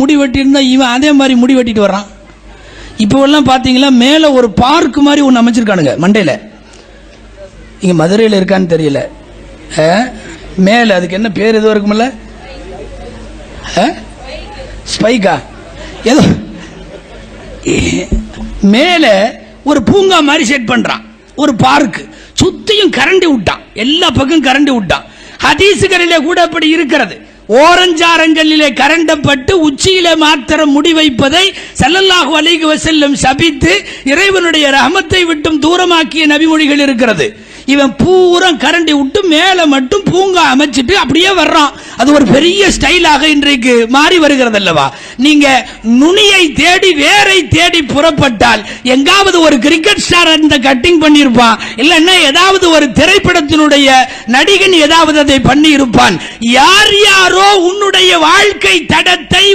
முடி வெட்டி இருந்தா இவன் அதே மாதிரி முடி வெட்டிட்டு வர்றான். இப்போ எல்லாம் பாத்தீங்களா மேல ஒரு பார்க் மாதிரி ஒன்று அமைச்சிருக்கானுங்க மண்டையில. இங்க மதுரையில் இருக்கான்னு தெரியல. மேல அதுக்கு என்ன பேர் எதுவும் இருக்குமில்ல, ஸ்பைக்கா ஏதோ மேல ஒரு பூங்கா மாதிரி செட் பண்றான், ஒரு பார்க் சுத்தியும் கரண்டி விட்டான், எல்லா பக்கம் கரண்டி விட்டான். ஹதீசுகளிலே கூட அப்படி இருக்கிறது. ஓரஞ்சாரங்களிலே கரண்டப்பட்டு உச்சியிலே மாத்திரம் முடி வைப்பதை ஸல்லல்லாஹு அலைஹி வஸல்லம் சபித்து இறைவனுடைய ரஹமத்தை விட்டும் தூரமாக்கிய நபிமொழிகள் இருக்கிறது. இவன் பூரா கரண்டி விட்டு மேல மட்டும் பூங்கா அமைச்சிட்டு அப்படியே வர்றான். அது ஒரு பெரிய ஸ்டைலாக இன்றைக்கு மாறி வருகிறது அல்லவா. நீங்க நுனியை தேடி வேரை தேடி புறப்பட்டால் எங்காவது ஒரு கிரிக்கெட் ஸ்டார் அந்த கட்டிங் பண்ணியிருப்பான், இல்லைன்னா ஏதாவது ஒரு திரைப்படத்தினுடைய நடிகன் ஏதாவது அதை பண்ணி இருப்பான். யார் யாரோ உன்னுடைய வாழ்க்கை தடத்தை